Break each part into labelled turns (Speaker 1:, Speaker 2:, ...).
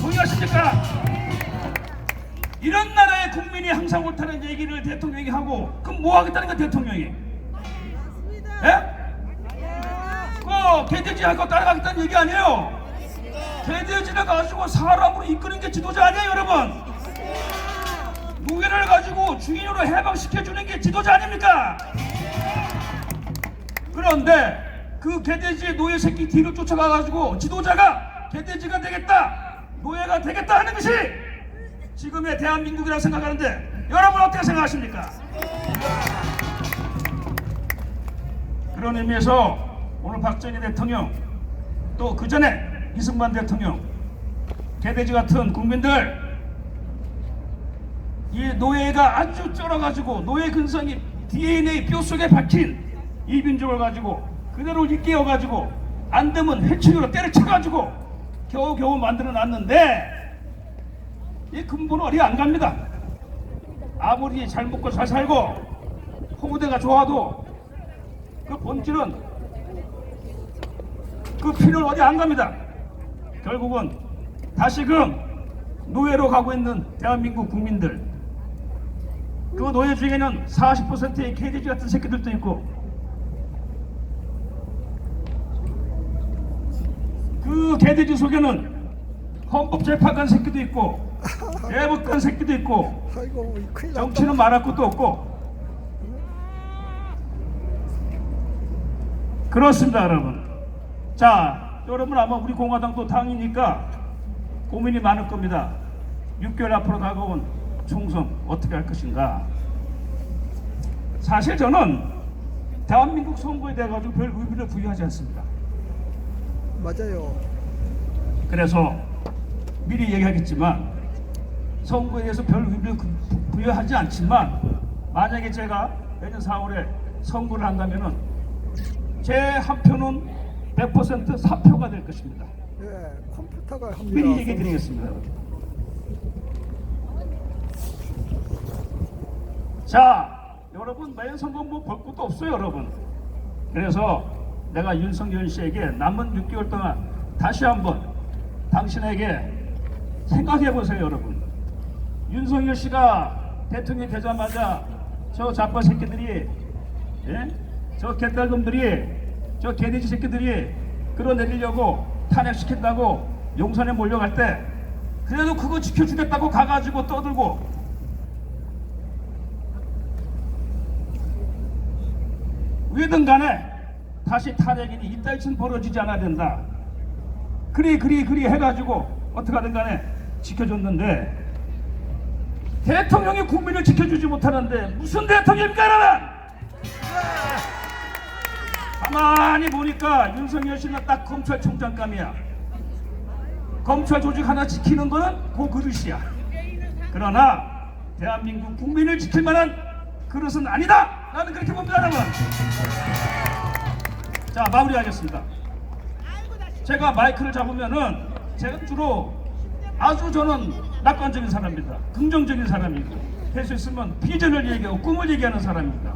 Speaker 1: 동의하십니까? 이런 나라의 국민이 항상 옳다는 얘기를 대통령이 하고 그럼 뭐 하겠다는 거야 대통령이? 예? 개돼지 할 거 따라가겠다는 얘기 아니에요. 개돼지를 가지고 사람으로 이끄는 게 지도자 아니에요 여러분. 무게를 가지고 주인으로 해방시켜주는 게 지도자 아닙니까? 그런데 그 개돼지의 노예 새끼 뒤를 쫓아가가지고 지도자가 개돼지가 되겠다, 노예가 되겠다 하는 것이 지금의 대한민국이라고 생각하는데 여러분 어떻게 생각하십니까? 그런 의미에서 오늘 박정희 대통령 또 그 전에 이승만 대통령 개돼지 같은 국민들 이 노예가 아주 쩔어가지고 노예 근성이 DNA 뼈 속에 박힌 이 민족을 가지고 그대로 일깨워가지고 안 되면 회초리로 때려쳐가지고 겨우겨우 만들어 놨는데 이 근본 어디 안 갑니다. 아무리 잘 먹고 잘 살고 홍대가 좋아도 그 본질은 그 피는 어디 안 갑니다. 결국은 다시금 노예로 가고 있는 대한민국 국민들, 그 노예 중에는 40%의 개돼지 같은 새끼들도 있고 그 개돼지 속에는 헌법재판관 새끼도 있고 대법관 새끼도 있고 정치는 말할 것도 없고 그렇습니다 여러분. 자, 여러분 아마 우리 공화당도 당이니까 고민이 많을 겁니다. 6개월 앞으로 다가온 총선 어떻게 할 것인가. 사실 저는 대한민국 선거에 대해 가지고 별 의미를 부여하지 않습니다.
Speaker 2: 맞아요.
Speaker 1: 그래서 미리 얘기하겠지만 선거에 대해서 별 의미를 부여하지 않지만 만약에 제가 내년 4월에 선거를 한다면은 제 한 표는 100% 사표가 될 것입니다.
Speaker 2: 예, 컴퓨터가 합니다.
Speaker 1: 미리 얘기 드리겠습니다. 자, 여러분 매일 선거 뭐 볼 것도 없어요 여러분. 그래서 내가 윤석열 씨에게 남은 6개월 동안 다시 한번 당신에게 생각해 보세요 여러분. 윤석열 씨가 대통령이 되자마자 저 자빠 새끼들이, 예? 저 개딸놈들이, 저 개돼지 새끼들이 끌어내리려고 탄핵시킨다고 용산에 몰려갈 때 그래도 그거 지켜주겠다고 가가지고 떠들고 왜든 간에 다시 탄핵이니 이따위처럼 벌어지지 않아야 된다. 그리 해가지고 어떻게든 간에 지켜줬는데 대통령이 국민을 지켜주지 못하는데 무슨 대통령입니까 여러분? 가만히 보니까 윤석열 씨는 딱 검찰총장감이야. 검찰 조직 하나 지키는 거는 그 그릇이야. 그러나 대한민국 국민을 지킬 만한 그릇은 아니다. 나는 그렇게 봅니다 여러분. 자, 마무리하겠습니다. 제가 마이크를 잡으면은 제가 주로 아주 저는 낙관적인 사람입니다. 긍정적인 사람이고 할 수 있으면 비전을 얘기하고 꿈을 얘기하는 사람입니다.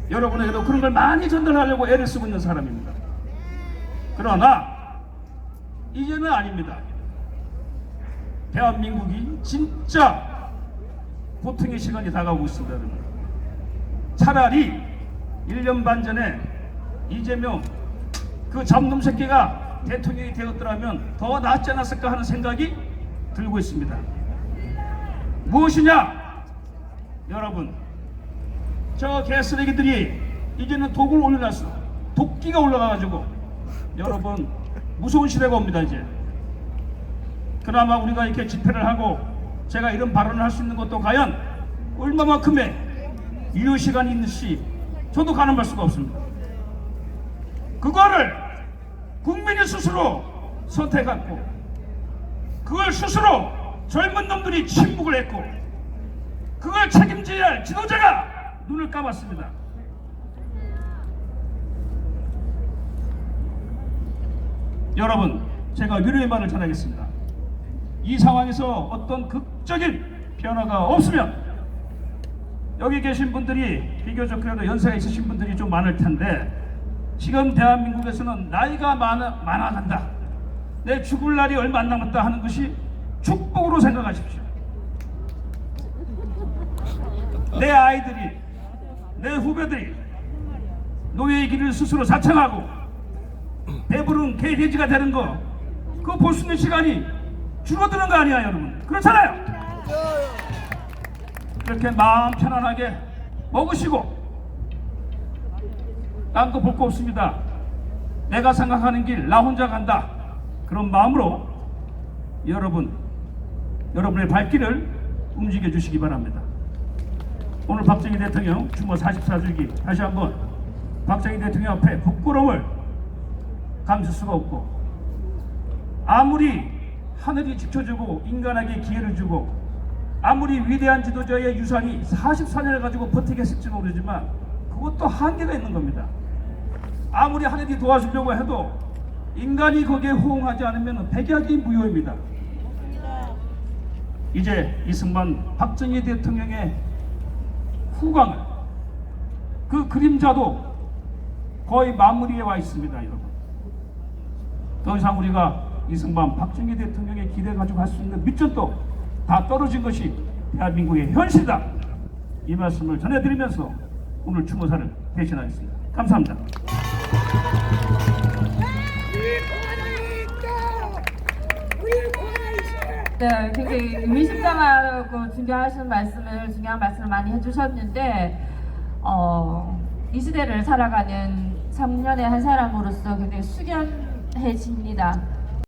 Speaker 1: 여러분에게도 그런 걸 많이 전달하려고 애를 쓰고 있는 사람입니다. 그러나 이제는 아닙니다. 대한민국이 진짜 고통의 시간이 다가오고 있습니다. 여러분. 차라리 1년 반 전에 이재명 그 잡놈 새끼가 대통령이 되었더라면 더 낫지 않았을까 하는 생각이 들고 있습니다. 무엇이냐? 여러분, 저 개쓰레기들이 이제는 독을 올려놨어. 도끼가 올라가가지고 여러분 무서운 시대가 옵니다 이제. 그나마 우리가 이렇게 집회를 하고 제가 이런 발언을 할 수 있는 것도 과연 얼마만큼의 유효시간이 있는지 저도 가늠할 수가 없습니다. 그거를 국민이 스스로 선택했고 그걸 스스로 젊은 놈들이 침묵을 했고 그걸 책임져야 할 지도자가 눈을 감았습니다. 여러분, 제가 위로의 말을 전하겠습니다. 이 상황에서 어떤 극적인 변화가 없으면 여기 계신 분들이 비교적 그래도 연세가 있으신 분들이 좀 많을 텐데 지금 대한민국에서는 나이가 많아간다, 내 죽을 날이 얼마 안 남았다 하는 것이 축복으로 생각하십시오. 내 아이들이, 내 후배들이 노예의 길을 스스로 자청하고 배부른 개돼지가 되는 거, 그거 볼 수 있는 시간이 줄어드는 거 아니야, 여러분? 그렇잖아요. 그렇게 마음 편안하게 먹으시고 딴 거 볼 거 없습니다. 내가 생각하는 길 나 혼자 간다, 그런 마음으로 여러분의 발길을 움직여 주시기 바랍니다. 오늘 박정희 대통령 추모 44주기, 다시 한번 박정희 대통령 앞에 부끄러움을 감출 수가 없고, 아무리 하늘이 지켜주고 인간에게 기회를 주고 아무리 위대한 지도자의 유산이 44년을 가지고 버티겠을지 모르지만 그것도 한계가 있는 겁니다. 아무리 하늘이 도와주려고 해도 인간이 거기에 호응하지 않으면 백약이 무효입니다. 이제 이승만 박정희 대통령의 후광을, 그 그림자도 거의 마무리에 와 있습니다, 여러분. 더 이상 우리가 이승만 박정희 대통령의 기대 가지고 할 수 있는 밑전도 다 떨어진 것이 대한민국의 현실이다, 이 말씀을 전해드리면서 오늘 추모사를 대신하겠습니다. 감사합니다.
Speaker 3: 네, 굉장히 의미심장하고 중요한 말씀을 많이 해주셨는데, 이 시대를 살아가는 청년의 한 사람으로서 굉장히 숙연해집니다.